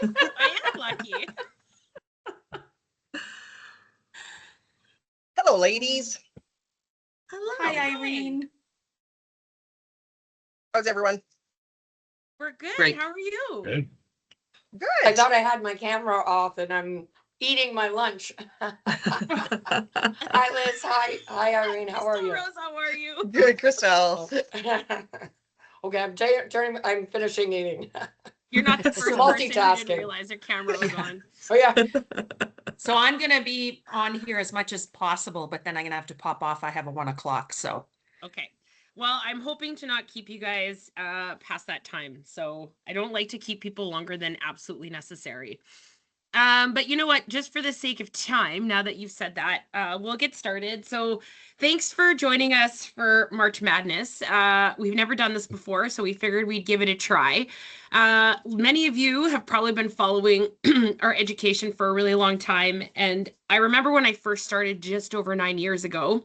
I am lucky. Hello, ladies. Hello. Hi, Irene. How's everyone? We're good. Great. How are you? Good. Good. I thought I had my camera off and I'm eating my lunch. Hi, Liz. Hi, Irene. How are Crystal you? Rose, how are you? Good, Crystal. Okay, I'm finishing eating. You're not the first person who didn't Multitasking. realize their camera was on. Oh yeah. So I'm gonna be on here as much as possible, but then I'm gonna have to pop off. I have a 1 o'clock, so. Okay. Well, I'm hoping to not keep you guys past that time. So I don't like to keep people longer than absolutely necessary. But you know what? Just for the sake of time, now that you've said that, we'll get started. So thanks for joining us for March Madness. We've never done this before, so we figured we'd give it a try. Many of you have probably been following our education for a really long time. And I remember when I first started just over 9 years ago,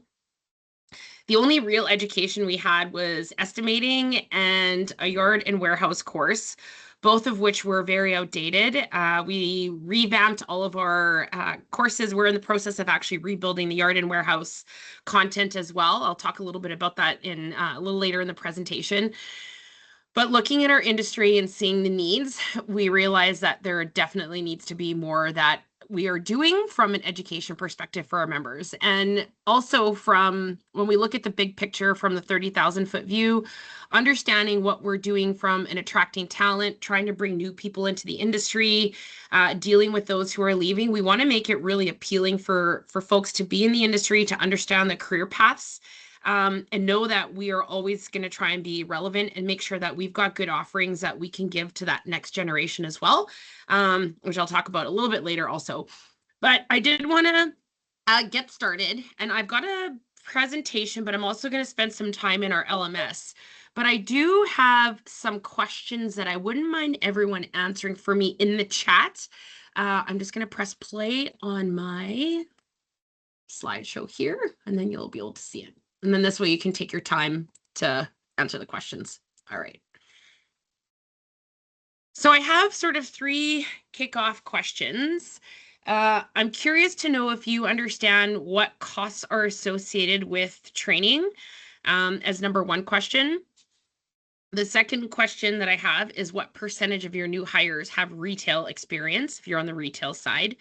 the only real education we had was estimating and a yard and warehouse course, both of which were very outdated. We revamped all of our courses. We're in the process of actually rebuilding the yard and warehouse content as well. I'll talk a little bit about that in a little later in the presentation. But looking at our industry and seeing the needs, we realize that there definitely needs to be more that we are doing from an education perspective for our members. And also from when we look at the big picture from the 30,000-foot view, understanding what we're doing from an attracting talent, trying to bring new people into the industry, dealing with those who are leaving. We want to make it really appealing for folks to be in the industry, to understand the career paths. And know that we are always going to try and be relevant and make sure that we've got good offerings that we can give to that next generation as well, which I'll talk about a little bit later also. But I did want to get started, and I've got a presentation, but I'm also going to spend some time in our LMS. But I do have some questions that I wouldn't mind everyone answering for me in the chat. I'm just going to press play on my slideshow here, and then you'll be able to see it. And then this way you can take your time to answer the questions. All right. So I have sort of 3 kickoff questions. I'm curious to know if you understand what costs are associated with training as number 1 question. The second question that I have is what percentage of your new hires have retail experience if you're on the retail side?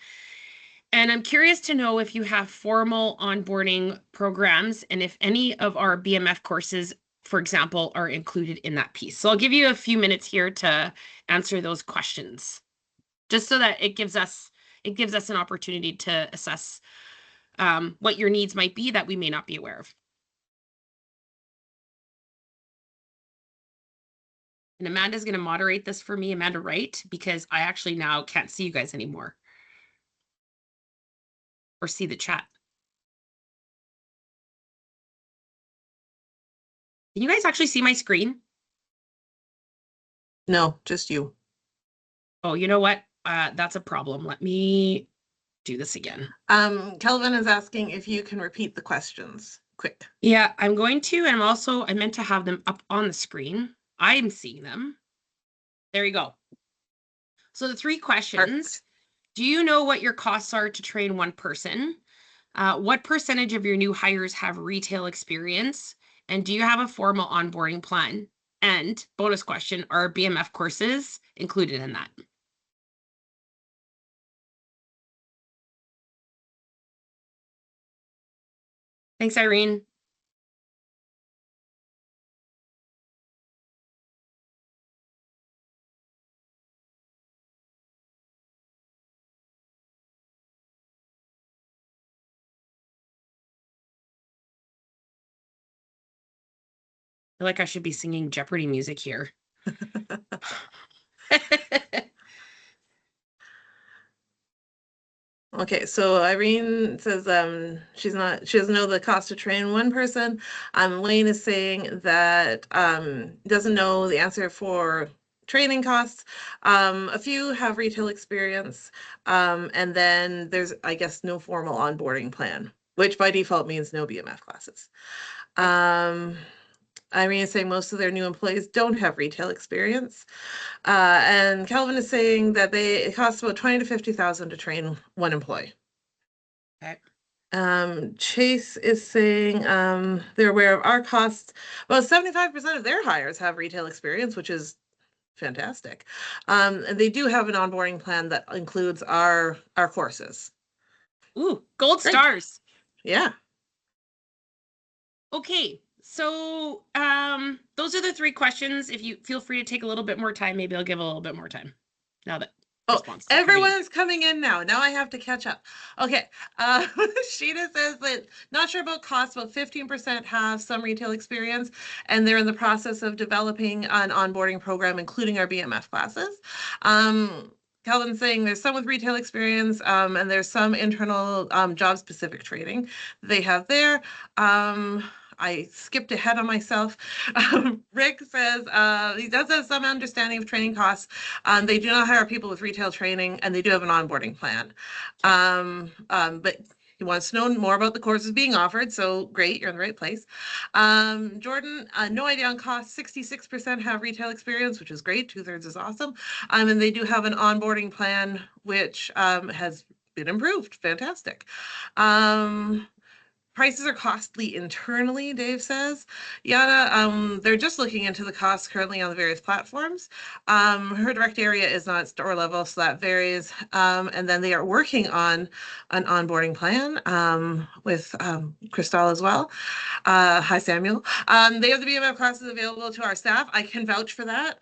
And I'm curious to know if you have formal onboarding programs and if any of our BMF courses, for example, are included in that piece. So I'll give you a few minutes here to answer those questions, just so that it gives us an opportunity to assess what your needs might be that we may not be aware of. And Amanda's going to moderate this for me, Amanda Wright, because I actually now can't see you guys anymore. Or see the chat. Can you guys actually see my screen? No, just you. Oh, you know what? That's a problem. Let me do this again. Kelvin is asking if you can repeat the questions. Quick. Yeah, I'm going to, and I meant to have them up on the screen. I'm seeing them. There you go. So the 3 questions. Perfect. Do you know what your costs are to train 1 person? What percentage of your new hires have retail experience? And do you have a formal onboarding plan? And bonus question, are BMF courses included in that? Thanks, Irene. I feel like I should be singing Jeopardy music here. Okay, so Irene says she doesn't know the cost to train 1 person. Wayne is saying that doesn't know the answer for training costs. A few have retail experience, and then there's, I guess, no formal onboarding plan, which by default means no BMF classes. Irene is saying most of their new employees don't have retail experience. And Calvin is saying that it costs about 20 to 50,000 to train one employee. Okay. Chase is saying they're aware of our costs. Well, 75% of their hires have retail experience, which is fantastic. And they do have an onboarding plan that includes our courses. Ooh, gold Great. stars. Yeah. Okay, so those are the 3 questions. If you feel free to take a little bit more time, maybe I'll give a little bit more time now that responses are coming in. Everyone's coming in now. Now I have to catch up. Okay. Sheena says that not sure about costs, but 15% have some retail experience, and they're in the process of developing an onboarding program, including our BMF classes. Calvin's saying there's some with retail experience, and there's some internal job-specific training they have there. I skipped ahead on myself. Rick says he does have some understanding of training costs. They do not hire people with retail training, and they do have an onboarding plan. But he wants to know more about the courses being offered, so great, you're in the right place. Jordan, no idea on cost. 66% have retail experience, which is great. 2/3 is awesome. And they do have an onboarding plan, which has been improved. Fantastic. Prices are costly internally, Dave says. Yana, they're just looking into the costs currently on the various platforms. Her direct area is not store level, so that varies. And then they are working on an onboarding plan with Crystal as well. Hi, Samuel. They have the BMF classes available to our staff. I can vouch for that.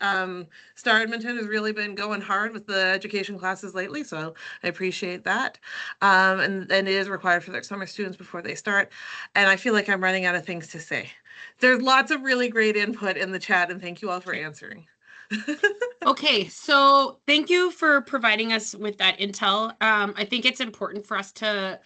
Star Edmonton has really been going hard with the education classes lately, so I appreciate that. And it is required for their summer students before they start. And I feel like I'm running out of things to say. There's lots of really great input in the chat, and thank you all for answering. Okay, so thank you for providing us with that intel. I think it's important for us to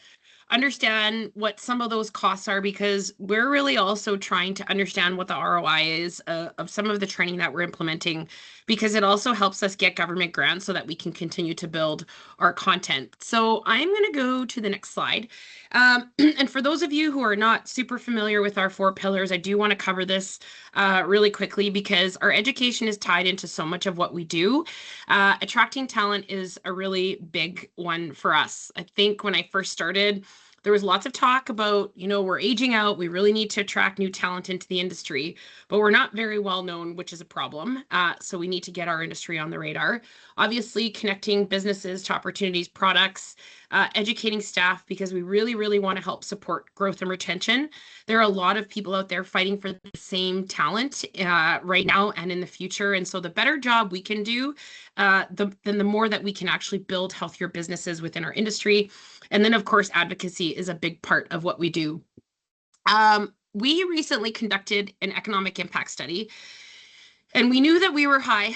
understand what some of those costs are, because we're really also trying to understand what the ROI is of some of the training that we're implementing, because it also helps us get government grants so that we can continue to build our content. So I'm going to go to the next slide. And for those of you who are not super familiar with our 4 pillars, I do want to cover this really quickly, because our education is tied into so much of what we do. Attracting talent is a really big one for us. I think when I first started, there was lots of talk about, we're aging out, we really need to attract new talent into the industry, but we're not very well known, which is a problem. So we need to get our industry on the radar. Obviously, connecting businesses to opportunities, products, educating staff, because we really, really want to help support growth and retention. There are a lot of people out there fighting for the same talent right now and in the future. And so the better job we can do, then the more that we can actually build healthier businesses within our industry. And then, of course, advocacy is a big part of what we do. We recently conducted an economic impact study, and we knew that we were high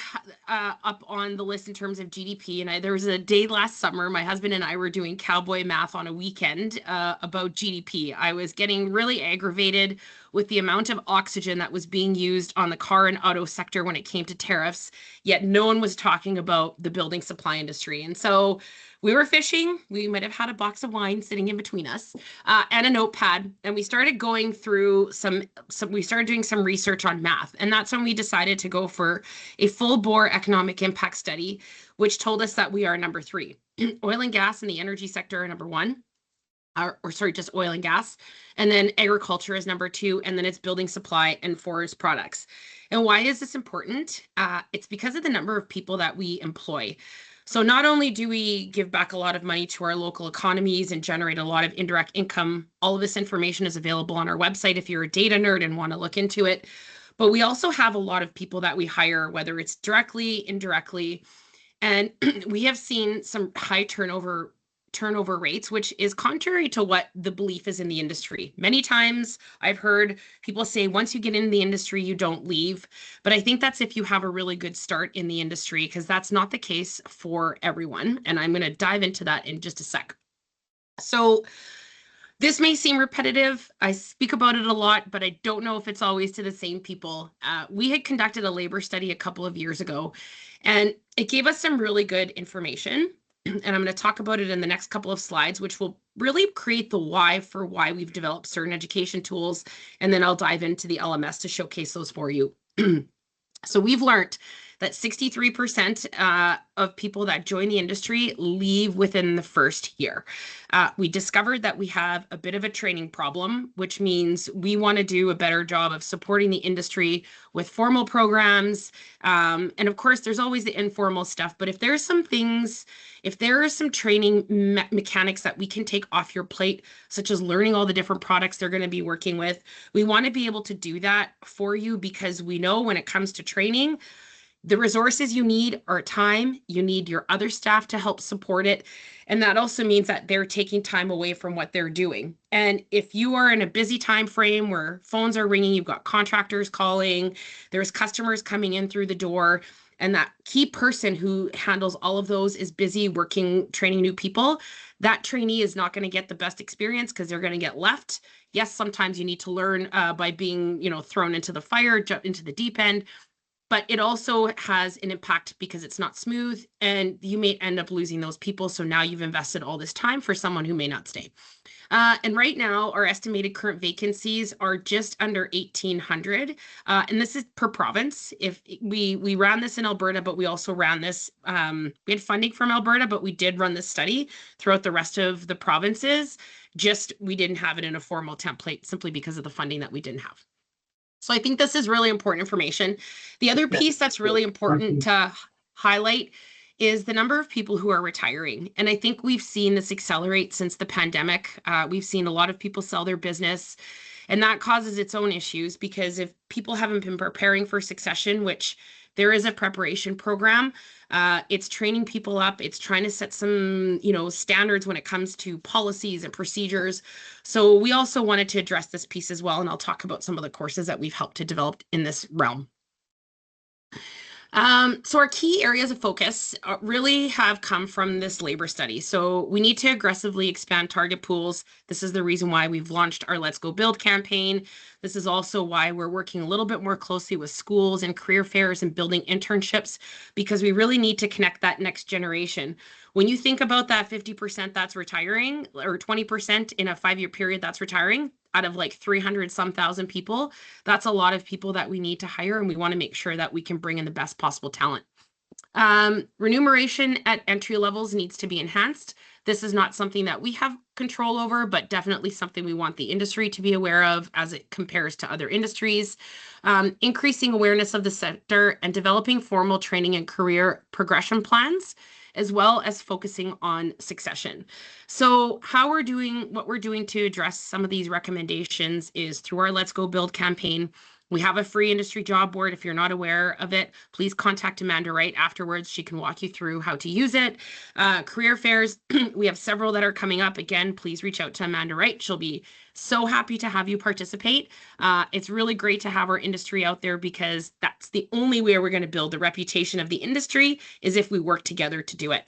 up on the list in terms of GDP. And there was a day last summer, my husband and I were doing cowboy math on a weekend about GDP. I was getting really aggravated with the amount of oxygen that was being used on the car and auto sector when it came to tariffs, yet no one was talking about the building supply industry. And so we were fishing. We might have had a box of wine sitting in between us and a notepad. And we started going through we started doing some research on math. And that's when we decided to go for a full bore economic impact study, which told us that we are number 3. Oil and gas and the energy sector are number 1. Just oil and gas. And then agriculture is number 2. And then it's building supply and forest products. And why is this important? It's because of the number of people that we employ. So not only do we give back a lot of money to our local economies and generate a lot of indirect income, all of this information is available on our website if you're a data nerd and want to look into it. But we also have a lot of people that we hire, whether it's directly, indirectly. And we have seen some high turnover rates, which is contrary to what the belief is in the industry. Many times I've heard people say, once you get in the industry, you don't leave. But I think that's if you have a really good start in the industry, because that's not the case for everyone. And I'm going to dive into that in just a sec. So this may seem repetitive. I speak about it a lot, but I don't know if it's always to the same people. We had conducted a labor study a couple of years ago, and it gave us some really good information. and I'm going to talk about it in the next couple of slides, which will really create the why for why we've developed certain education tools. And then I'll dive into the LMS to showcase those for you. So we've learned that 63% of people that join the industry leave within the first year. We discovered that we have a bit of a training problem, which means we want to do a better job of supporting the industry with formal programs. And of course, there's always the informal stuff. But if there's some things, if there are some training mechanics that we can take off your plate, such as learning all the different products they're going to be working with, we want to be able to do that for you, because we know when it comes to training, the resources you need are time, you need your other staff to help support it. And that also means that they're taking time away from what they're doing. And if you are in a busy time frame where phones are ringing, you've got contractors calling, there's customers coming in through the door, and that key person who handles all of those is busy working, training new people, that trainee is not going to get the best experience because they're going to get left. Yes, sometimes you need to learn by being, thrown into the fire, jump into the deep end. But it also has an impact because it's not smooth, and you may end up losing those people. So now you've invested all this time for someone who may not stay. And right now, our estimated current vacancies are just under 1,800. And this is per province. If we ran this in Alberta, but we also ran this, we had funding from Alberta, but we did run this study throughout the rest of the provinces. Just we didn't have it in a formal template simply because of the funding that we didn't have. So I think this is really important information. The other piece that's really important to highlight is the number of people who are retiring. And I think we've seen this accelerate since the pandemic. We've seen a lot of people sell their business, and that causes its own issues, because if people haven't been preparing for succession, which there is a preparation program, it's training people up. It's trying to set some, standards when it comes to policies and procedures. So we also wanted to address this piece as well. And I'll talk about some of the courses that we've helped to develop in this realm. So our key areas of focus really have come from this labor study. So we need to aggressively expand target pools. This is the reason why we've launched our Let's Go Build campaign. This is also why we're working a little bit more closely with schools and career fairs and building internships, because we really need to connect that next generation. When you think about that 50% that's retiring, or 20% in a 5-year period that's retiring, out of like 300 some thousand people, that's a lot of people that we need to hire, and we want to make sure that we can bring in the best possible talent. Remuneration at entry levels needs to be enhanced. This is not something that we have control over, but definitely something we want the industry to be aware of as it compares to other industries. Increasing awareness of the sector and developing formal training and career progression plans, as well as focusing on succession. So what we're doing to address some of these recommendations is through our Let's Go Build campaign. We have a free industry job board. If you're not aware of it, please contact Amanda Wright afterwards. She can walk you through how to use it. Career fairs, we have several that are coming up. Again, please reach out to Amanda Wright. She'll be so happy to have you participate. It's really great to have our industry out there, because that's the only way we're going to build the reputation of the industry, is if we work together to do it.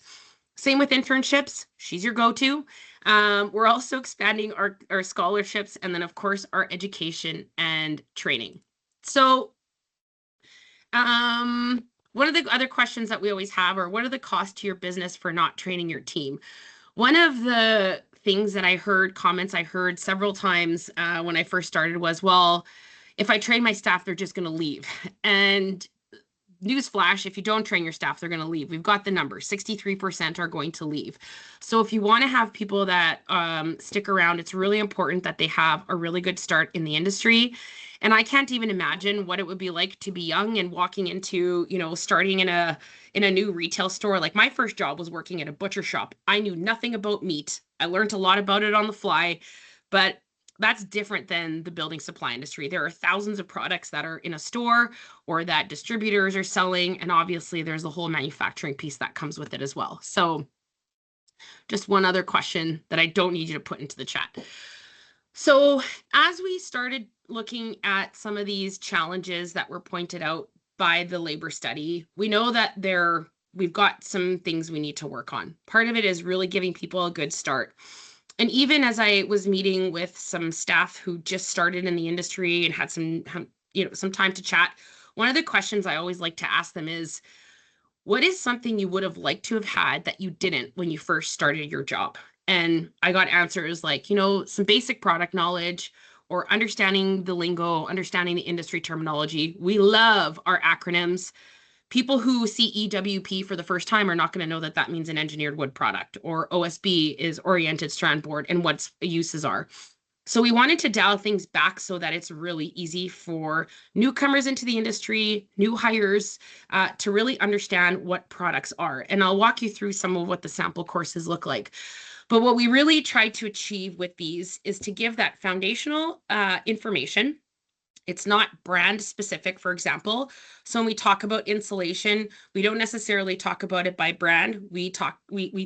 Same with internships. She's your go-to. We're also expanding our scholarships, and then of course our education and training. So one of the other questions that we always have are, what are the costs to your business for not training your team? One of the things that comments I heard several times when I first started was, well, if I train my staff, they're just going to leave. And newsflash, if you don't train your staff, they're going to leave. We've got the number, 63% are going to leave. So if you want to have people that stick around, it's really important that they have a really good start in the industry. And I can't even imagine what it would be like to be young and walking into, starting in a new retail store. Like, my first job was working at a butcher shop. I knew nothing about meat. I learned a lot about it on the fly, but that's different than the building supply industry. There are thousands of products that are in a store or that distributors are selling. And obviously there's a whole manufacturing piece that comes with it as well. So just one other question that I don't need you to put into the chat. So as we started looking at some of these challenges that were pointed out by the labor study, we know that we've got some things we need to work on. Part of it is really giving people a good start. And even as I was meeting with some staff who just started in the industry and had some time to chat, one of the questions I always like to ask them is, what is something you would have liked to have had that you didn't when you first started your job? And I got answers like, you know, some basic product knowledge or understanding the lingo, understanding the industry terminology. We love our acronyms. People who see EWP for the first time are not going to know that that means an engineered wood product, or OSB is oriented strand board and what its uses are. So we wanted to dial things back so that it's really easy for newcomers into the industry, new hires, to really understand what products are. And I'll walk you through some of what the sample courses look like. But what we really tried to achieve with these is to give that foundational information. It's not brand specific, for example. So when we talk about insulation, we don't necessarily talk about it by brand. We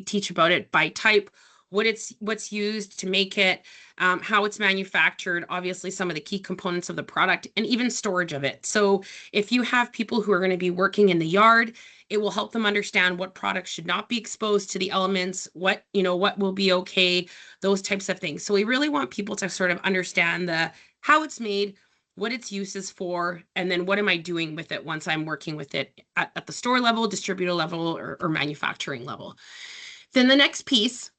teach about it by type, what's used to make it, how it's manufactured, obviously some of the key components of the product, and even storage of it. So if you have people who are going to be working in the yard, it will help them understand what products should not be exposed to the elements, what will be okay, those types of things. So we really want people to sort of understand how it's made, what its use is for, and then what am I doing with it once I'm working with it at the store level, distributor level, or manufacturing level. Then the next piece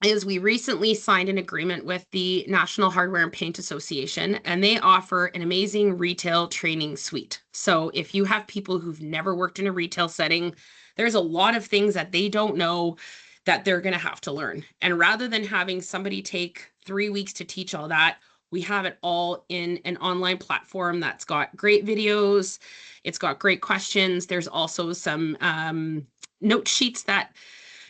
is we recently signed an agreement with the National Hardware and Paint Association, and they offer an amazing retail training suite. So if you have people who've never worked in a retail setting, there's a lot of things that they don't know that they're going to have to learn. And rather than having somebody take 3 weeks to teach all that, we have it all in an online platform that's got great videos. It's got great questions. There's also some note sheets that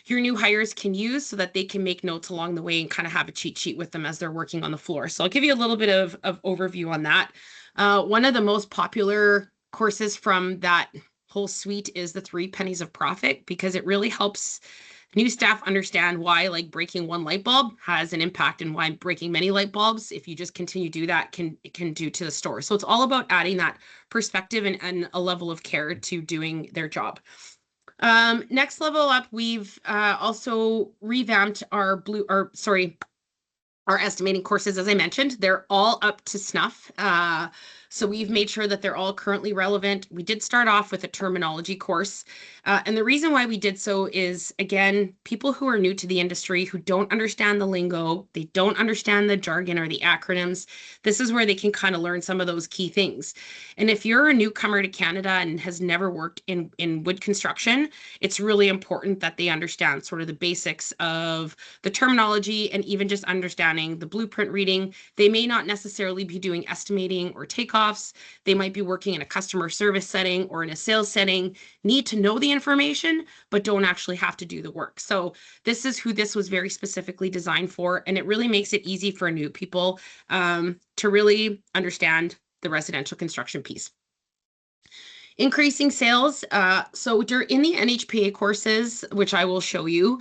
your new hires can use so that they can make notes along the way and kind of have a cheat sheet with them as they're working on the floor. So I'll give you a little bit of overview on that. One of the most popular courses from that whole suite is the 3 pennies of profit, because it really helps new staff understand why like breaking one light bulb has an impact and why breaking many light bulbs, if you just continue to do that, can do to the store. So it's all about adding that perspective and a level of care to doing their job. Next level up, we've also revamped our estimating courses. As I mentioned, they're all up to snuff. So we've made sure that they're all currently relevant. We did start off with a terminology course. And the reason why we did so is, again, people who are new to the industry, who don't understand the lingo, they don't understand the jargon or the acronyms. This is where they can kind of learn some of those key things. And if you're a newcomer to Canada and has never worked in wood construction, it's really important that they understand sort of the basics of the terminology and even just understanding the blueprint reading. They may not necessarily be doing estimating or takeoffs. They might be working in a customer service setting or in a sales setting, need to know the information, but don't actually have to do the work. So this is who this was very specifically designed for. And it really makes it easy for new people to really understand the residential construction piece. Increasing sales. So in the NHPA courses, which I will show you,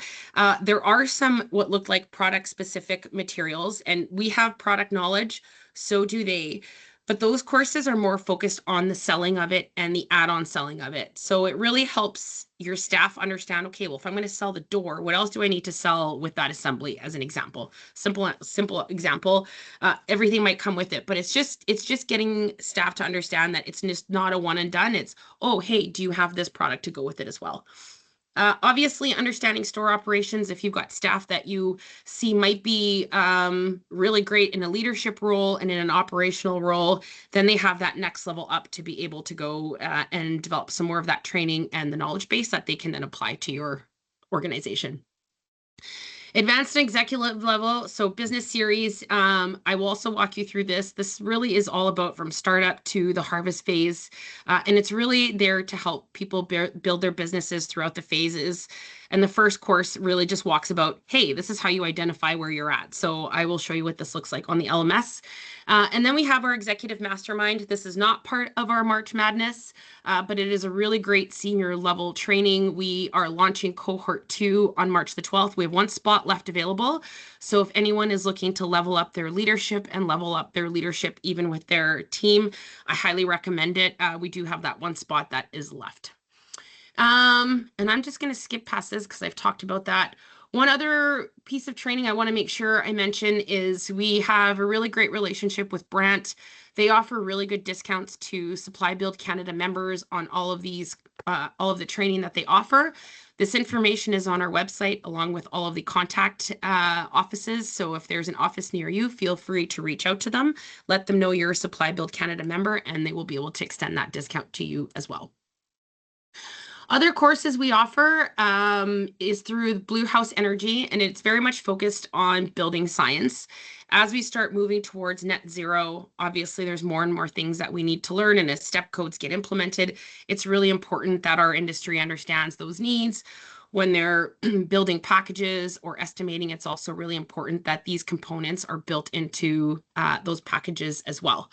there are some what look like product specific materials, and we have product knowledge, so do they. But those courses are more focused on the selling of it and the add-on selling of it. So it really helps your staff understand, okay, well, if I'm going to sell the door, what else do I need to sell with that assembly, as an example? Simple example. Everything might come with it, but it's just getting staff to understand that it's just not a one and done. It's, oh, hey, do you have this product to go with it as well? Obviously, understanding store operations, if you've got staff that you see might be really great in a leadership role and in an operational role, then they have that next level up to be able to go and develop some more of that training and the knowledge base that they can then apply to your organization. Advanced and executive level, so business series. I will also walk you through this. This really is all about from startup to the harvest phase. And it's really there to help people build their businesses throughout the phases. And the first course really just walks about, hey, this is how you identify where you're at. So I will show you what this looks like on the LMS. And then we have our executive mastermind. This is not part of our March Madness, but it is a really great senior level training. We are launching cohort 2 on March the 12th. We have 1 spot left available. So if anyone is looking to level up their leadership and level up their leadership even with their team, I highly recommend it. We do have that 1 spot that is left. And I'm just going to skip past this because I've talked about that. One other piece of training I want to make sure I mention is we have a really great relationship with Brandt. They offer really good discounts to Supply Build Canada members on all of these, all of the training that they offer. This information is on our website along with all of the contact offices. So if there's an office near you, feel free to reach out to them. Let them know you're a Supply Build Canada member and they will be able to extend that discount to you as well. Other courses we offer is through Blue House Energy, and it's very much focused on building science. As we start moving towards net zero, obviously there's more and more things that we need to learn, and as step codes get implemented, it's really important that our industry understands those needs. When they're building packages or estimating, it's also really important that these components are built into those packages as well.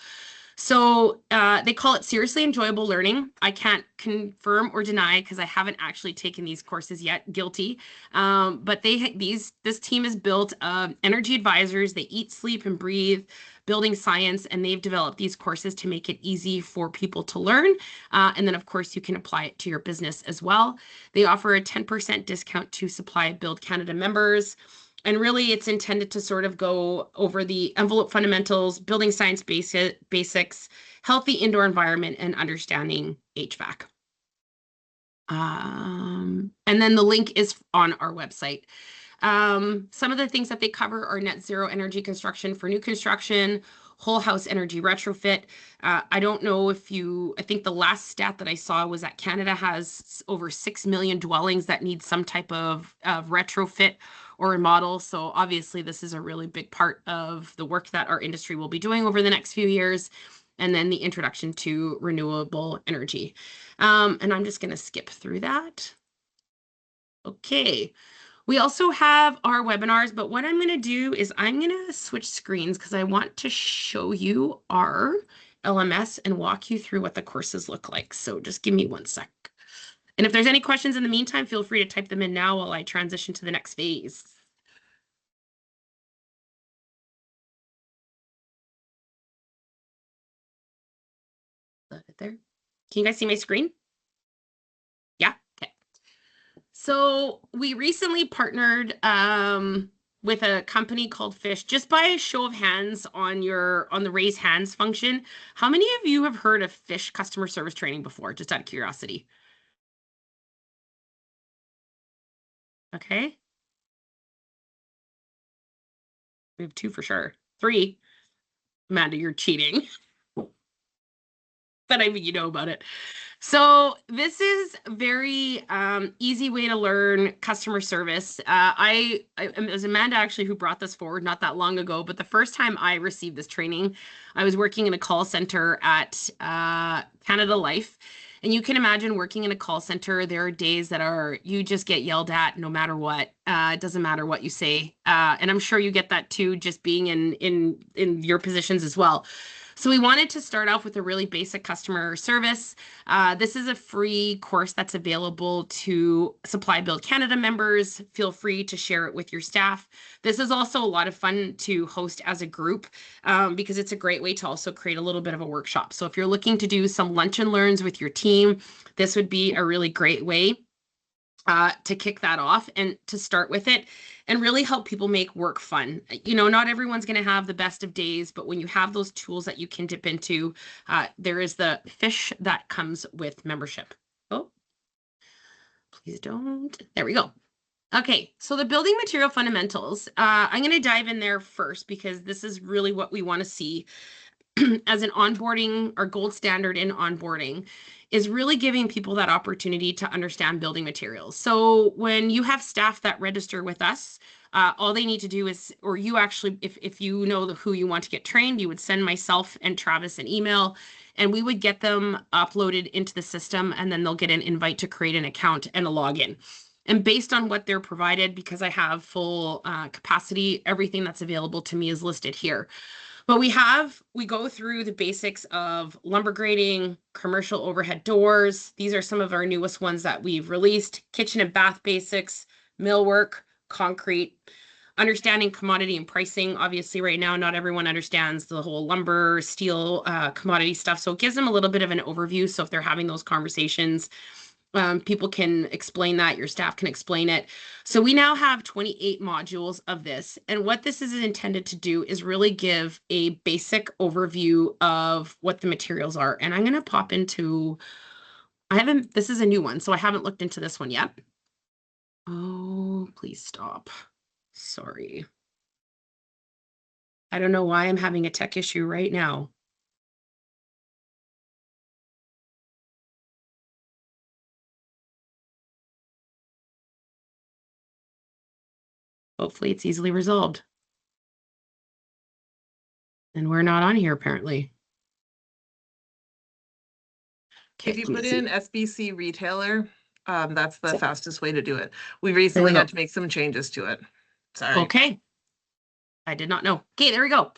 So they call it seriously enjoyable learning. I can't confirm or deny because I haven't actually taken these courses yet. Guilty. But this team is built of energy advisors. They eat, sleep, and breathe building science, and they've developed these courses to make it easy for people to learn. And then, of course, you can apply it to your business as well. They offer a 10% discount to Supply Build Canada members. And really, it's intended to sort of go over the envelope fundamentals, building science basics, healthy indoor environment, and understanding HVAC. And then the link is on our website. Some of the things that they cover are net zero energy construction for new construction, whole house energy retrofit. I don't know if I think the last stat that I saw was that Canada has over 6 million dwellings that need some type of retrofit or remodel. So obviously this is a really big part of the work that our industry will be doing over the next few years. And then the introduction to renewable energy. And I'm just going to skip through that. Okay. We also have our webinars, but what I'm going to do is I'm going to switch screens because I want to show you our LMS and walk you through what the courses look like. So just give me 1 sec. And if there's any questions in the meantime, feel free to type them in now while I transition to the next phase. There. Can you guys see my screen? Yeah. Okay. So we recently partnered with a company called Fish. Just by a show of hands on the raise hands function, how many of you have heard of Fish customer service training before? Just out of curiosity. Okay. We have 2 for sure. 3. Amanda, you're cheating. But I mean, you know about it. So this is a very easy way to learn customer service. It was Amanda actually who brought this forward not that long ago, but the first time I received this training, I was working in a call center at Canada Life. And you can imagine working in a call center, there are days that you just get yelled at no matter what. It doesn't matter what you say. And I'm sure you get that too, just being in your positions as well. So we wanted to start off with a really basic customer service. This is a free course that's available to Supply Build Canada members. Feel free to share it with your staff. This is also a lot of fun to host as a group because it's a great way to also create a little bit of a workshop. So if you're looking to do some lunch and learns with your team, this would be a really great way to kick that off and to start with it and really help people make work fun. You know, not everyone's going to have the best of days, but when you have those tools that you can dip into, there is the Fish that comes with membership. Oh, please don't. There we go. Okay, so the building material fundamentals, I'm going to dive in there first because this is really what we want to see as an onboarding or gold standard in onboarding is really giving people that opportunity to understand building materials. So when you have staff that register with us, all they need to do is, or you actually, if you know who you want to get trained, you would send myself and Travis an email and we would get them uploaded into the system and then they'll get an invite to create an account and a login. And based on what they're provided, because I have full capacity, everything that's available to me is listed here. But we go through the basics of lumber grading, commercial overhead doors. These are some of our newest ones that we've released. Kitchen and bath basics, millwork, concrete, understanding commodity and pricing. Obviously right now, not everyone understands the whole lumber, steel, commodity stuff. So it gives them a little bit of an overview. So if they're having those conversations, People can explain that, your staff can explain it. So we now have 28 modules of this. And what this is intended to do is really give a basic overview of what the materials are. And I'm going to pop into, this is a new one, so I haven't looked into this one yet. Oh, please stop. Sorry. I don't know why I'm having a tech issue right now. Hopefully it's easily resolved. And we're not on here apparently. Okay, If you put in SBC retailer, that's the So- fastest way to do it. We recently go. had to make some changes to it. Sorry. Okay. I did not know. Okay, there we go.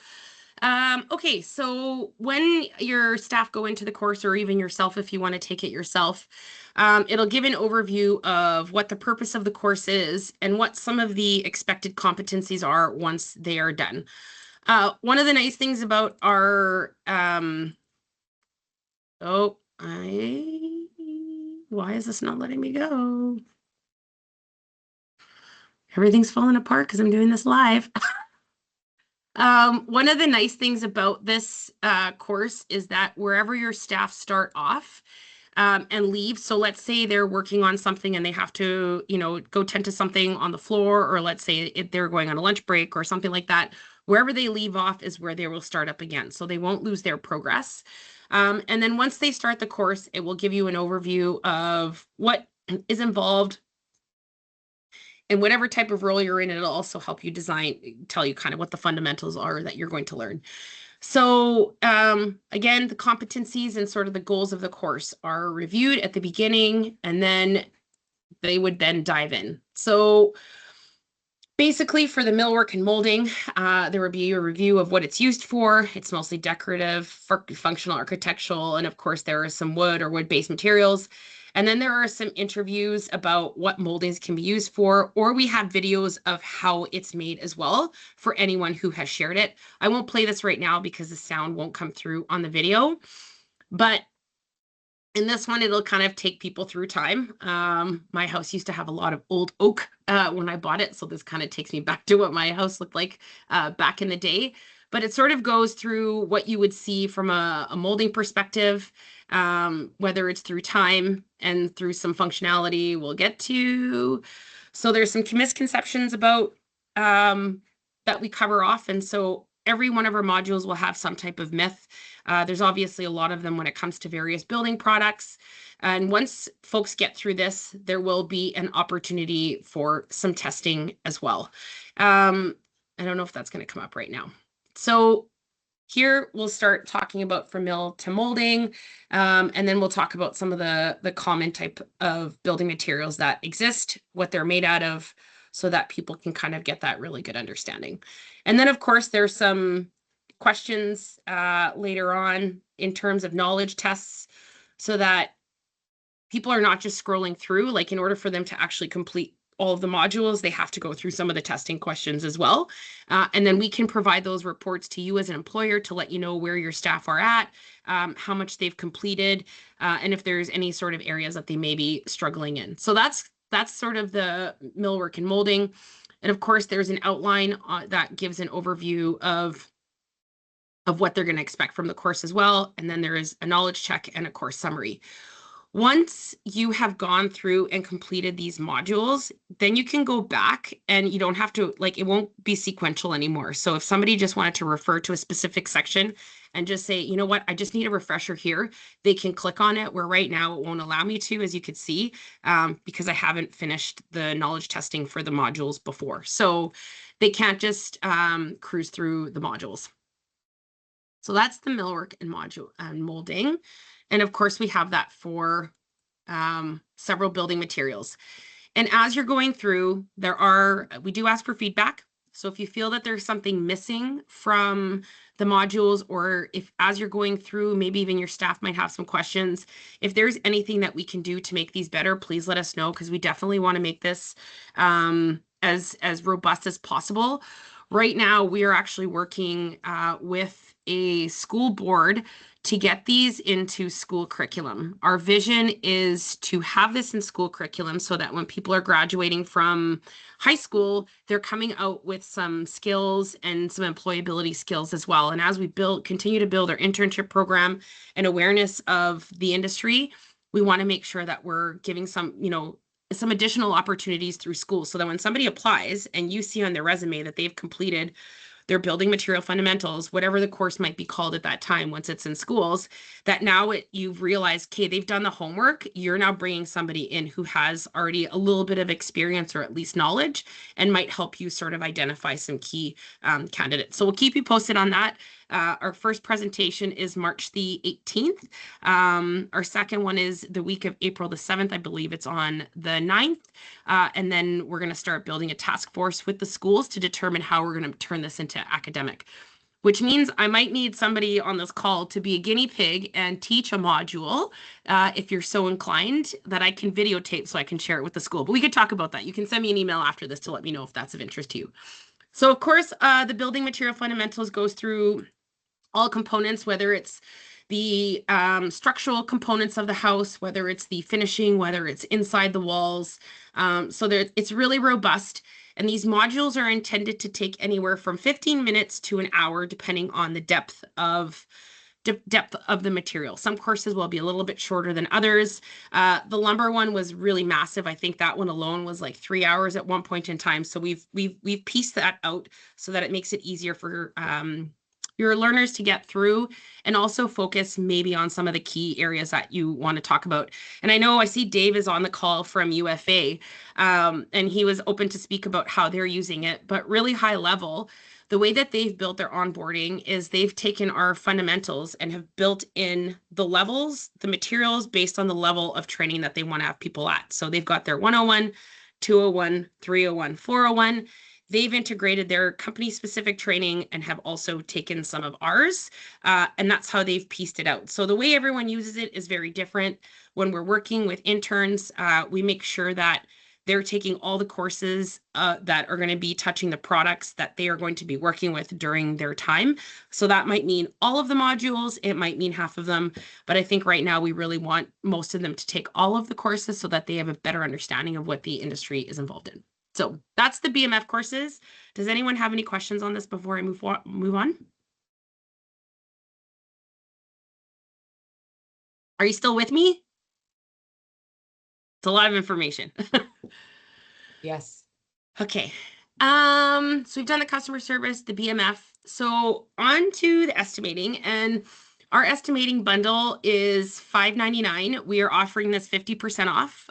Okay, so when your staff go into the course, or even yourself, if you want to take it yourself, it'll give an overview of what the purpose of the course is and what some of the expected competencies are once they are done. One of the nice things about our, why is this not letting me go? Everything's falling apart because I'm doing this live. One of the nice things about this course is that wherever your staff start off and leave, so let's say they're working on something and they have to, go tend to something on the floor, or let's say if they're going on a lunch break or something like that, wherever they leave off is where they will start up again. So they won't lose their progress. And then once they start the course, it will give you an overview of what is involved. And whatever type of role you're in, it'll also help you tell you kind of what the fundamentals are that you're going to learn. So again, the competencies and sort of the goals of the course are reviewed at the beginning, and then they would then dive in. So basically for the millwork and molding, there would be a review of what it's used for. It's mostly decorative, functional, architectural, and of course there are some wood or wood-based materials. And then there are some interviews about what moldings can be used for, or we have videos of how it's made as well for anyone who has shared it. I won't play this right now because the sound won't come through on the video, but in this one, it'll kind of take people through time. My house used to have a lot of old oak when I bought it, so this kind of takes me back to what my house looked like back in the day. But it sort of goes through what you would see from a molding perspective, whether it's through time and through some functionality we'll get to. So there's some misconceptions about that we cover off. And so every one of our modules will have some type of myth. There's obviously a lot of them when it comes to various building products. And once folks get through this, there will be an opportunity for some testing as well. I don't know if that's going to come up right now. So here we'll start talking about from mill to molding, and then we'll talk about some of the common type of building materials that exist, what they're made out of, so that people can kind of get that really good understanding. And then of course there's some questions later on in terms of knowledge tests, so that people are not just scrolling through. Like, in order for them to actually complete all of the modules, they have to go through some of the testing questions as well. And then we can provide those reports to you as an employer to let you know where your staff are at, how much they've completed, and if there's any sort of areas that they may be struggling in. So that's sort of the millwork and molding. And of course, there's an outline that gives an overview of what they're going to expect from the course as well. And then there is a knowledge check and a course summary. Once you have gone through and completed these modules, then you can go back, and you don't have to, like, it won't be sequential anymore. So if somebody just wanted to refer to a specific section and just say, you know what, I just need a refresher here, they can click on it, where right now it won't allow me to, as you could see, because I haven't finished the knowledge testing for the modules before. So they can't just cruise through the modules. So that's the millwork and molding. And of course, we have that for several building materials. And as you're going through, we do ask for feedback. So if you feel that there's something missing from the modules, or if as you're going through, maybe even your staff might have some questions, if there's anything that we can do to make these better, please let us know, because we definitely want to make this as robust as possible. Right now, we are actually working with a school board to get these into school curriculum. Our vision is to have this in school curriculum so that when people are graduating from high school, they're coming out with some skills and some employability skills as well. And as we continue to build our internship program and awareness of the industry, we want to make sure that we're giving some, some additional opportunities through school so that when somebody applies and you see on their resume that they've completed their building material fundamentals, whatever the course might be called at that time once it's in schools, that now you've realized, okay, they've done the homework. You're now bringing somebody in who has already a little bit of experience or at least knowledge and might help you sort of identify some key candidates. So we'll keep you posted on that. Our first presentation is March the 18th. Our second one is the week of April the 7th. I believe it's on the 9th. And then we're going to start building a task force with the schools to determine how we're going to turn this into academic, which means I might need somebody on this call to be a guinea pig and teach a module if you're so inclined that I can videotape so I can share it with the school. But we could talk about that. You can send me an email after this to let me know if that's of interest to you. So of course, the building material fundamentals goes through all components, whether it's the structural components of the house, whether it's the finishing, whether it's inside the walls. So it's really robust. And these modules are intended to take anywhere from 15 minutes to an hour, depending on the depth of the material. Some courses will be a little bit shorter than others. The lumber one was really massive. I think that one alone was like 3 hours at one point in time. So we've pieced that out so that it makes it easier for your learners to get through and also focus maybe on some of the key areas that you want to talk about. And I know I see Dave is on the call from UFA, and he was open to speak about how they're using it, but really high level. The way that they've built their onboarding is they've taken our fundamentals and have built in the levels, the materials based on the level of training that they want to have people at. So they've got their 101, 201, 301, 401. They've integrated their company-specific training and have also taken some of ours, and that's how they've pieced it out. So the way everyone uses it is very different. When we're working with interns, we make sure that they're taking all the courses that are going to be touching the products that they are going to be working with during their time. So that might mean all of the modules, it might mean half of them, but I think right now we really want most of them to take all of the courses so that they have a better understanding of what the industry is involved in. So that's the BMF courses. Does anyone have any questions on this before I move on? Are you still with me? It's a lot of information. Yes. Okay. So we've done the customer service, the BMF. So on to the estimating, and our estimating bundle is $5.99. We are offering this 50% off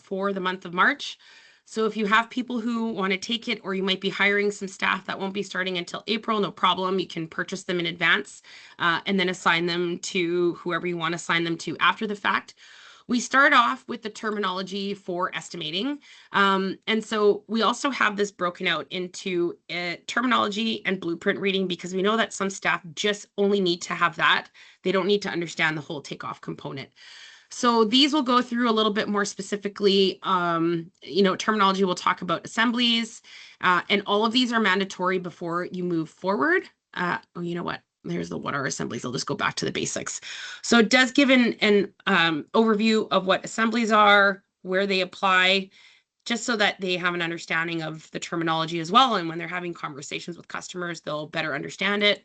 for the month of March. So if you have people who want to take it, or you might be hiring some staff that won't be starting until April, no problem. You can purchase them in advance and then assign them to whoever you want to assign them to after the fact. We start off with the terminology for estimating. And so we also have this broken out into terminology and blueprint reading, because we know that some staff just only need to have that. They don't need to understand the whole takeoff component. So these will go through a little bit more specifically, terminology. We'll talk about assemblies, and all of these are mandatory before you move forward. You know what? There's the what are assemblies. I'll just go back to the basics. So it does give an overview of what assemblies are, where they apply, just so that they have an understanding of the terminology as well. And when they're having conversations with customers, they'll better understand it.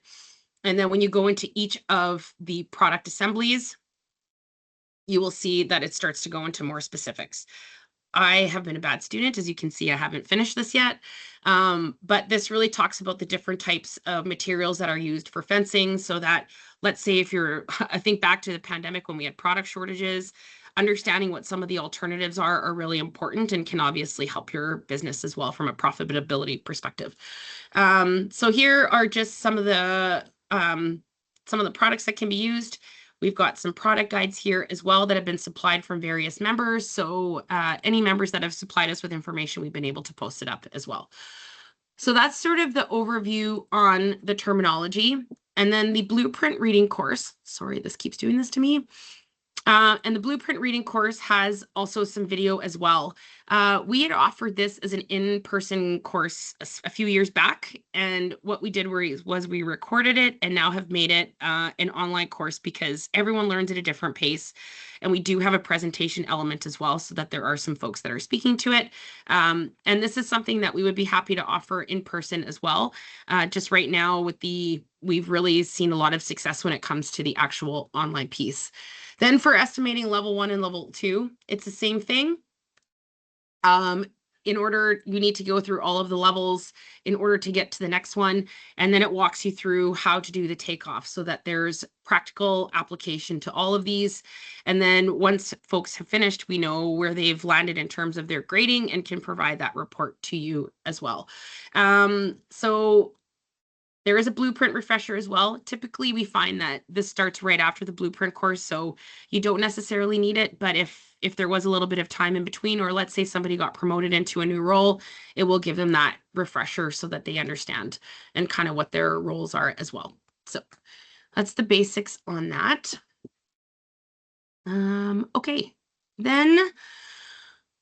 And then when you go into each of the product assemblies, you will see that it starts to go into more specifics. I have been a bad student. As you can see, I haven't finished this yet. But this really talks about the different types of materials that are used for fencing, so that, let's say if you're, I think back to the pandemic when we had product shortages, understanding what some of the alternatives are really important and can obviously help your business as well from a profitability perspective. So here are just some of the products that can be used. We've got some product guides here as well that have been supplied from various members. So any members that have supplied us with information, we've been able to post it up as well. So that's sort of the overview on the terminology. And then the blueprint reading course, sorry, this keeps doing this to me. And the blueprint reading course has also some video as well. We had offered this as an in-person course a few years back. And what we did was we recorded it and now have made it an online course because everyone learns at a different pace. And we do have a presentation element as well, so that there are some folks that are speaking to it. And this is something that we would be happy to offer in person as well. Just right now we've really seen a lot of success when it comes to the actual online piece. Then for estimating level 1 and level 2, it's the same thing. You need to go through all of the levels in order to get to the next one. And then it walks you through how to do the takeoff so that there's practical application to all of these. And then once folks have finished, we know where they've landed in terms of their grading and can provide that report to you as well. So there is a blueprint refresher as well. Typically, we find that this starts right after the blueprint course, so you don't necessarily need it. But if there was a little bit of time in between, or let's say somebody got promoted into a new role, it will give them that refresher so that they understand and kind of what their roles are as well. So that's the basics on that. Okay, then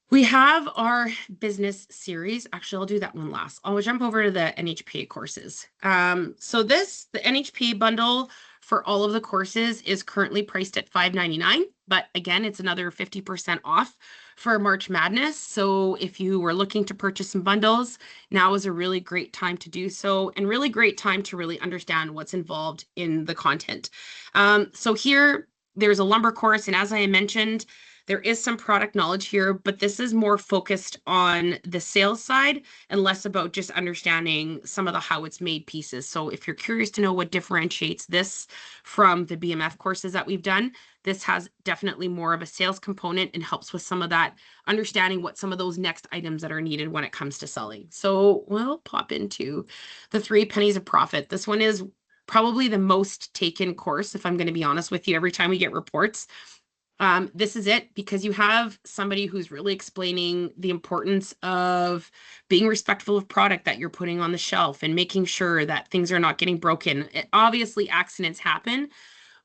we have our business series. Actually, I'll do that one last. I'll jump over to the NHPA courses. So the NHPA bundle for all of the courses is currently priced at $5.99, but again, it's another 50% off for March Madness. So if you were looking to purchase some bundles, now is a really great time to do so, and really great time to really understand what's involved in the content. So here, there's a lumber course, and as I mentioned, there is some product knowledge here, but this is more focused on the sales side and less about just understanding some of the how it's made pieces. So if you're curious to know what differentiates this from the BMF courses that we've done, this has definitely more of a sales component and helps with some of that understanding what some of those next items that are needed when it comes to selling. So we'll pop into the 3 pennies of profit. This one is probably the most taken course, if I'm going to be honest with you, every time we get reports. This is it, because you have somebody who's really explaining the importance of being respectful of product that you're putting on the shelf and making sure that things are not getting broken. Obviously, accidents happen,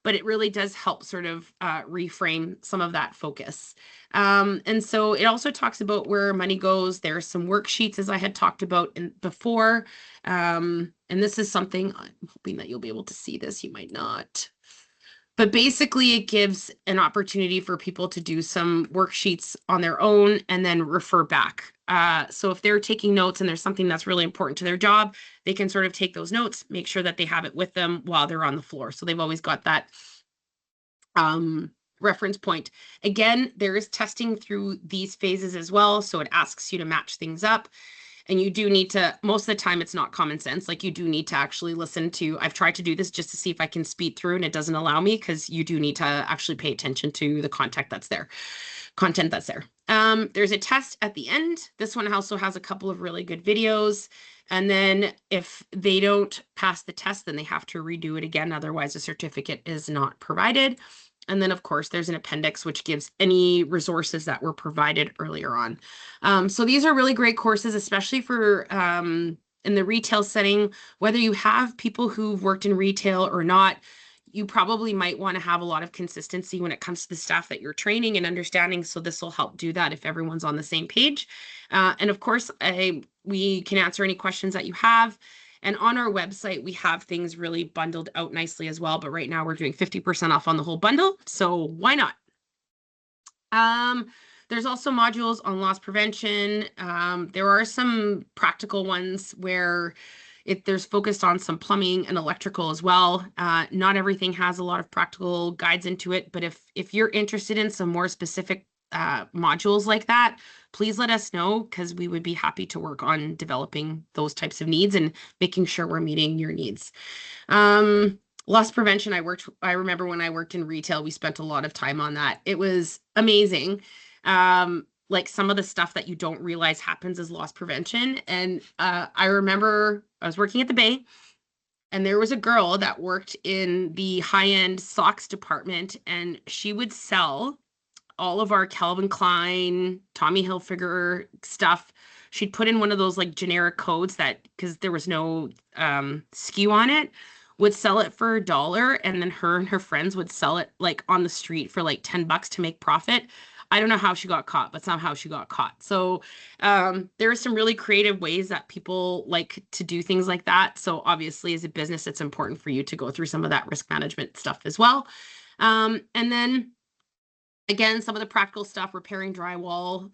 but it really does help sort of reframe some of that focus. And so it also talks about where money goes. There are some worksheets, as I had talked about before. And this is something, I'm hoping that you'll be able to see this. You might not. But basically, it gives an opportunity for people to do some worksheets on their own and then refer back. So if they're taking notes and there's something that's really important to their job, they can sort of take those notes, make sure that they have it with them while they're on the floor. So they've always got that reference point. Again, there is testing through these phases as well. So it asks you to match things up. And you do need to, most of the time it's not common sense. Like, you do need to actually listen to, I've tried to do this just to see if I can speed through, and it doesn't allow me, because you do need to actually pay attention to the content that's there. There's a test at the end. This one also has a couple of really good videos. And then if they don't pass the test, then they have to redo it again. Otherwise, a certificate is not provided. And then, of course, there's an appendix which gives any resources that were provided earlier on. So these are really great courses, especially for in the retail setting. Whether you have people who've worked in retail or not, you probably might want to have a lot of consistency when it comes to the staff that you're training and understanding. So this will help do that if everyone's on the same page. And of course, we can answer any questions that you have. And on our website, we have things really bundled out nicely as well. But right now we're doing 50% off on the whole bundle. So why not? There's also modules on loss prevention. There are some practical ones where there's focused on some plumbing and electrical as well. Not everything has a lot of practical guides into it. But if you're interested in some more specific modules like that, please let us know, because we would be happy to work on developing those types of needs and making sure we're meeting your needs. Loss prevention, I remember when I worked in retail, we spent a lot of time on that. It was amazing. Like, some of the stuff that you don't realize happens as loss prevention. And I remember I was working at the Bay, and there was a girl that worked in the high-end socks department, and she would sell all of our Calvin Klein, Tommy Hilfiger stuff. She'd put in one of those like generic codes that, because there was no SKU on it. would sell it for $1, and then her and her friends would sell it like on the street for like $10 to make profit. I don't know how she got caught, but somehow she got caught. So there are some really creative ways that people like to do things like that. So obviously, as a business, it's important for you to go through some of that risk management stuff as well. And then again, some of the practical stuff, repairing drywall.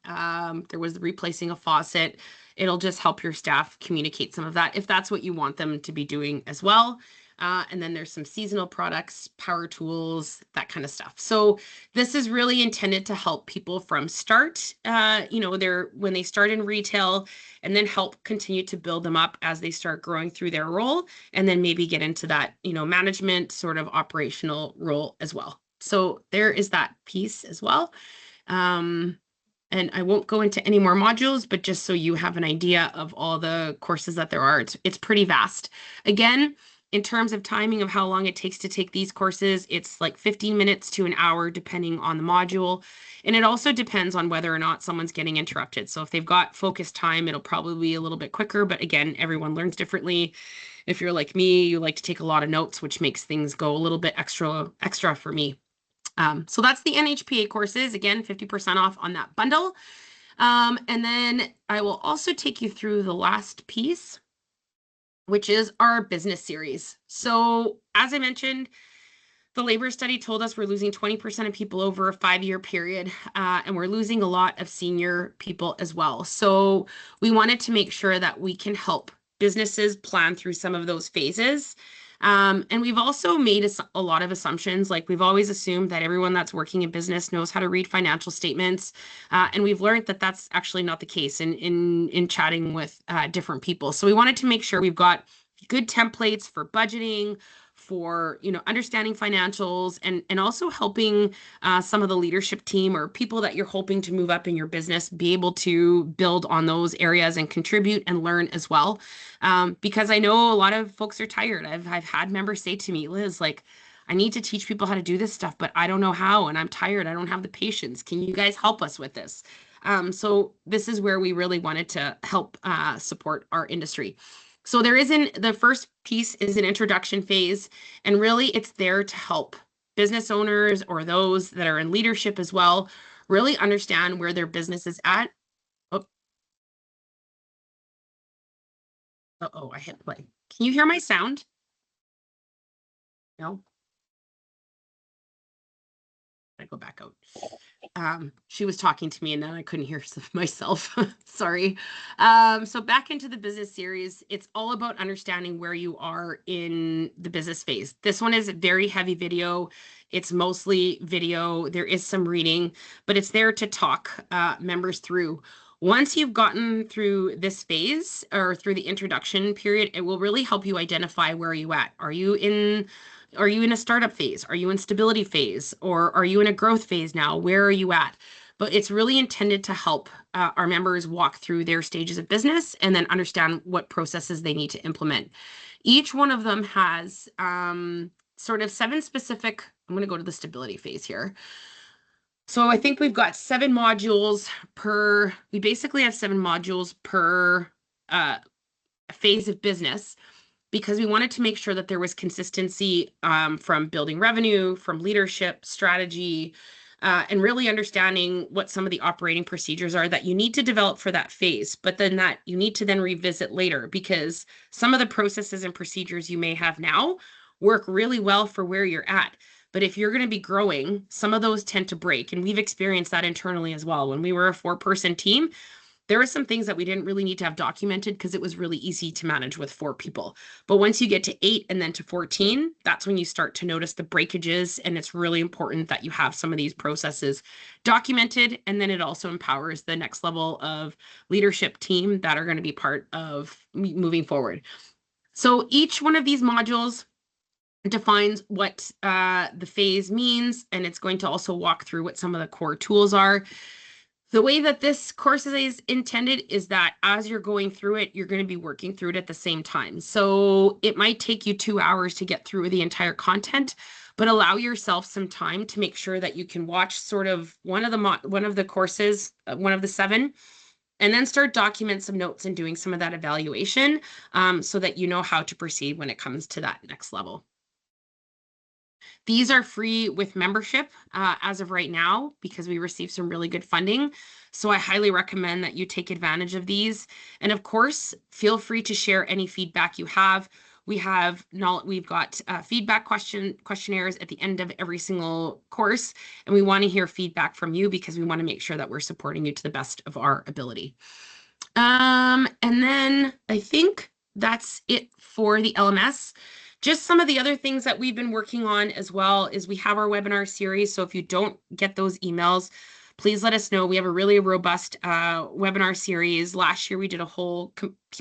There was replacing a faucet. It'll just help your staff communicate some of that if that's what you want them to be doing as well. And then there's some seasonal products, power tools, that kind of stuff. So this is really intended to help people from start, when they start in retail, and then help continue to build them up as they start growing through their role, and then maybe get into that, management sort of operational role as well. So there is that piece as well. And I won't go into any more modules, but just so you have an idea of all the courses that there are, it's pretty vast. Again, in terms of timing of how long it takes to take these courses, it's like 15 minutes to an hour, depending on the module. And it also depends on whether or not someone's getting interrupted. So if they've got focused time, it'll probably be a little bit quicker. But again, everyone learns differently. If you're like me, you like to take a lot of notes, which makes things go a little bit extra for me. So that's the NHPA courses. Again, 50% off on that bundle. And then I will also take you through the last piece, which is our business series. So as I mentioned, the labor study told us we're losing 20% of people over a 5-year period, and we're losing a lot of senior people as well. So we wanted to make sure that we can help businesses plan through some of those phases. And we've also made a lot of assumptions. Like, we've always assumed that everyone that's working in business knows how to read financial statements. And we've learned that that's actually not the case in chatting with different people. So we wanted to make sure we've got good templates for budgeting, for understanding financials, and also helping some of the leadership team or people that you're hoping to move up in your business be able to build on those areas and contribute and learn as well. Because I know a lot of folks are tired. I've had members say to me, Liz, like, I need to teach people how to do this stuff, but I don't know how, and I'm tired. I don't have the patience. Can you guys help us with this? So this is where we really wanted to help support our industry. So the first piece is an introduction phase, and really it's there to help business owners or those that are in leadership as well really understand where their business is at. Oh, I hit play. Can you hear my sound? No? I go back out. She was talking to me and then I couldn't hear myself. Sorry. So back into the business series, it's all about understanding where you are in the business phase. This one is very heavy video. It's mostly video. There is some reading, but it's there to talk members through. Once you've gotten through this phase or through the introduction period, it will really help you identify where you're at. Are you in a startup phase? Are you in stability phase? Or are you in a growth phase now? Where are you at? But it's really intended to help our members walk through their stages of business and then understand what processes they need to implement. Each one of them has sort of 7 specific, I'm going to go to the stability phase here. So I think we've got 7 modules we basically have 7 modules per phase of business, because we wanted to make sure that there was consistency from building revenue, from leadership, strategy, and really understanding what some of the operating procedures are that you need to develop for that phase, but then that you need to then revisit later, because some of the processes and procedures you may have now work really well for where you're at. But if you're going to be growing, some of those tend to break. And we've experienced that internally as well. When we were a 4-person team, there were some things that we didn't really need to have documented because it was really easy to manage with 4 people. But once you get to 8 and then to 14, that's when you start to notice the breakages. And it's really important that you have some of these processes documented. And then it also empowers the next level of leadership team that are going to be part of moving forward. So each one of these modules defines what the phase means, and it's going to also walk through what some of the core tools are. The way that this course is intended is that as you're going through it, you're going to be working through it at the same time. So it might take you 2 hours to get through the entire content, but allow yourself some time to make sure that you can watch sort of one of the courses, one of the 7, and then start document some notes and doing some of that evaluation so that you know how to proceed when it comes to that next level. These are free with membership as of right now because we received some really good funding. So I highly recommend that you take advantage of these. And of course, feel free to share any feedback you have. We've got feedback questionnaires at the end of every single course, and we want to hear feedback from you because we want to make sure that we're supporting you to the best of our ability. And then I think that's it for the LMS. Just some of the other things that we've been working on as well is we have our webinar series. So if you don't get those emails, please let us know. We have a really robust webinar series. Last year, we did a whole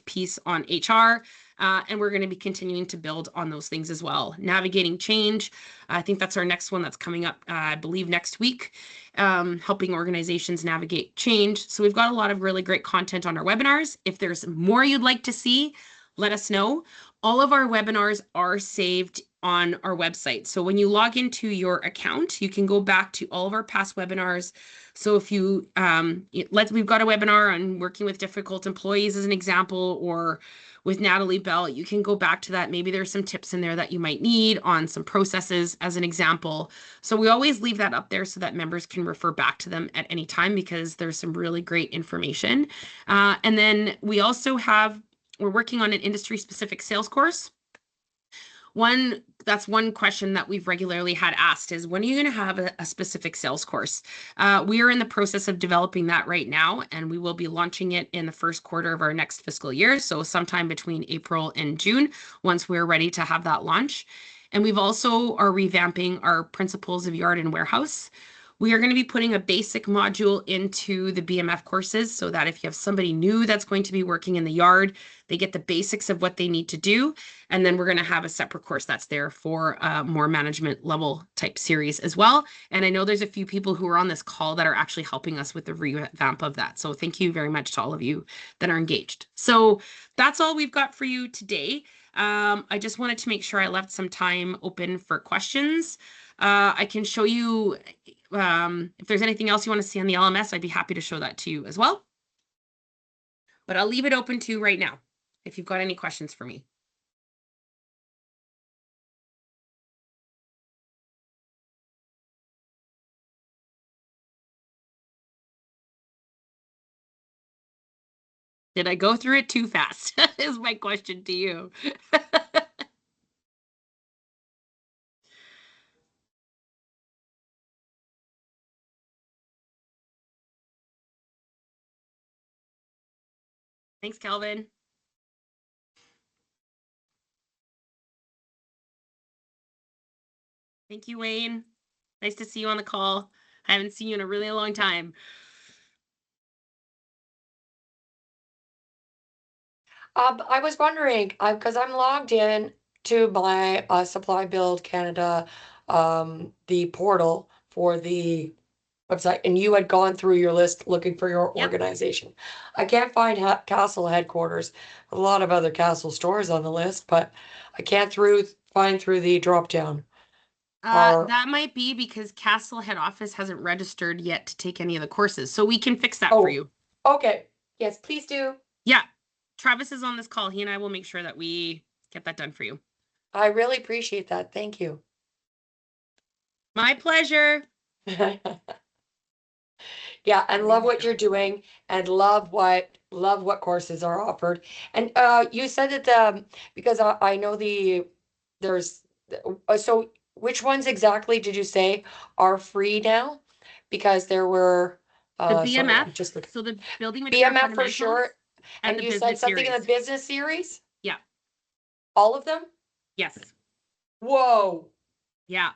piece on HR, and we're going to be continuing to build on those things as well. Navigating change. I think that's our next one that's coming up, I believe, next week, helping organizations navigate change. So we've got a lot of really great content on our webinars. If there's more you'd like to see, let us know. All of our webinars are saved on our website. So when you log into your account, you can go back to all of our past webinars. So if you, we've got a webinar on working with difficult employees as an example, or with Natalie Bell, you can go back to that. Maybe there's some tips in there that you might need on some processes as an example. So we always leave that up there so that members can refer back to them at any time because there's some really great information. And then we also we're working on an industry-specific sales course. That's one question that we've regularly had asked is, when are you going to have a specific sales course? We are in the process of developing that right now, and we will be launching it in the first quarter of our next fiscal year. So sometime between April and June, once we're ready to have that launch. And we've also are revamping our principles of yard and warehouse. We are going to be putting a basic module into the BMF courses so that if you have somebody new that's going to be working in the yard, they get the basics of what they need to do. And then we're going to have a separate course that's there for a more management level type series as well. And I know there's a few people who are on this call that are actually helping us with the revamp of that. So thank you very much to all of you that are engaged. So that's all we've got for you today. I just wanted to make sure I left some time open for questions. I can show you if there's anything else you want to see on the LMS, I'd be happy to show that to you as well. But I'll leave it open to you right now if you've got any questions for me. Did I go through it too fast? Is my question to you. Thanks, Calvin. Thank you, Wayne. Nice to see you on the call. I haven't seen you in a really long time. I was wondering, because I'm logged in to my Supply Build Canada, the portal for the website, and you had gone through your list looking for your Yep. organization. I can't find Castle headquarters. A lot of other Castle stores on the list, but I can't find through the drop down. That might be because Castle head office hasn't registered yet to take any of the courses, so we can fix that for you. Okay. Yes, please do. Yeah. Travis is on this call. He and I will make sure that we get that done for you. I really appreciate that. Thank you. My pleasure. Yeah, and love what you're doing, and love what courses are offered. And you said that because I know there's so which ones exactly did you say are free now? Because there were The sorry, I'm BMF, just looking. so the building material BMF for fundamentals sure. and And the you said business something in the series. business series? Yeah. All of them? Yes. Whoa. Yeah.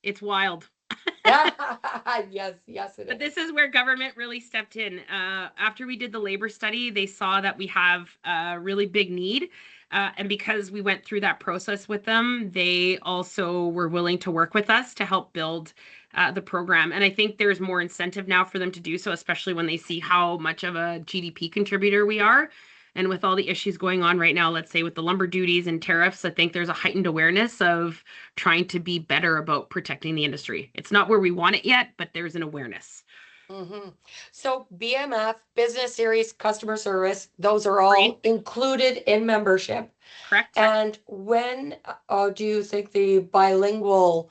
It's wild. Yes, it But is. this is where government really stepped in. After we did the labor study, they saw that we have a really big need. And because we went through that process with them, they also were willing to work with us to help build the program. And I think there's more incentive now for them to do so, especially when they see how much of a GDP contributor we are. And with all the issues going on right now, let's say with the lumber duties and tariffs, I think there's a heightened awareness of trying to be better about protecting the industry. It's not where we want it yet, but there's an awareness. So BMF, Business Series, Customer Service, those are all Right. included in membership. Correct? And when do you think the bilingual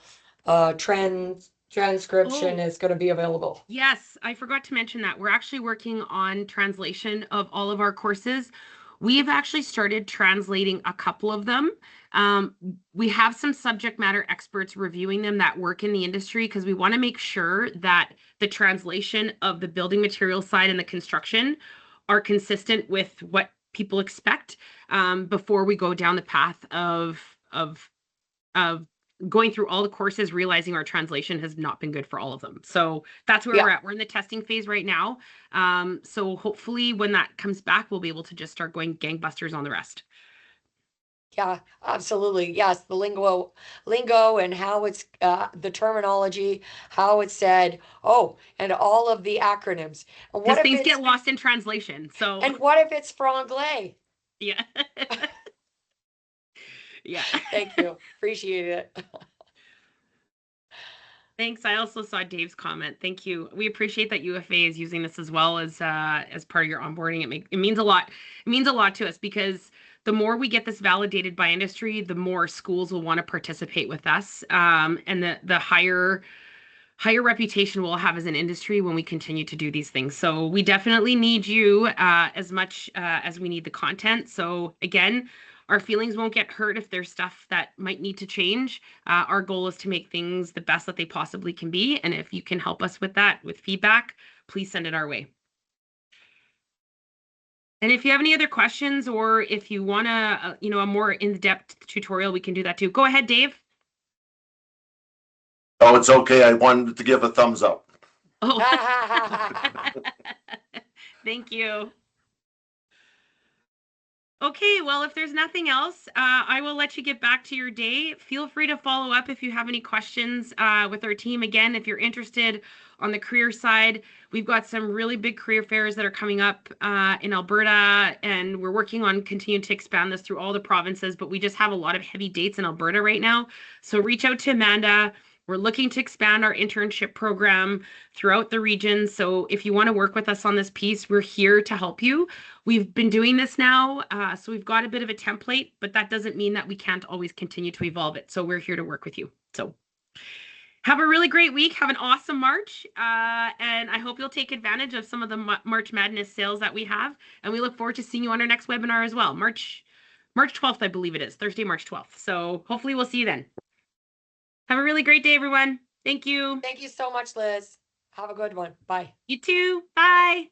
transcription Oh. is going to be available? Yes, I forgot to mention that. We're actually working on translation of all of our courses. We've actually started translating a couple of them. Um, we have some subject matter experts reviewing them that work in the industry because we want to make sure that the translation of the building material side and the construction are consistent with what people expect before we go down the path of going through all the courses, realizing our translation has not been good for all of them. So that's where Yeah. we're at. We're in the testing phase right now. So hopefully when that comes back, we'll be able to just start going gangbusters on the rest. Yeah, absolutely. Yes, the lingo and how it's the terminology, how it's said. Oh, and all of the acronyms. And Because what if things it's get lost in translation. So and what if it's franglais? yeah. Yeah. Thank you. Appreciate it. Thanks. I also saw Dave's comment. Thank you. We appreciate that UFA is using this as well as part of your onboarding. It means a lot. It means a lot to us because the more we get this validated by industry, the more schools will want to participate with us, and the higher reputation we'll have as an industry when we continue to do these things. So we definitely need you as much as we need the content. So again, our feelings won't get hurt if there's stuff that might need to change. Our goal is to make things the best that they possibly can be. And if you can help us with that, with feedback, please send it our way. And if you have any other questions or if you want to, a more in-depth tutorial, we can do that too. Go ahead, Dave. Oh, it's okay. I wanted to give a thumbs up. Oh, thank you. Okay, well, if there's nothing else, I will let you get back to your day. Feel free to follow up if you have any questions with our team. Again, if you're interested on the career side, we've got some really big career fairs that are coming up in Alberta, and we're working on continuing to expand this through all the provinces, but we just have a lot of heavy dates in Alberta right now. So reach out to Amanda. We're looking to expand our internship program throughout the region. So if you want to work with us on this piece, we're here to help you. We've been doing this now, so we've got a bit of a template, but that doesn't mean that we can't always continue to evolve it. So we're here to work with you. So have a really great week. Have an awesome March. And I hope you'll take advantage of some of the March Madness sales that we have. And we look forward to seeing you on our next webinar as well. March 12th, I believe it is. Thursday, March 12th. So hopefully we'll see you then. Have a really great day, everyone. Thank you. Thank you so much, Liz. Have a good one. Bye. You too. Bye.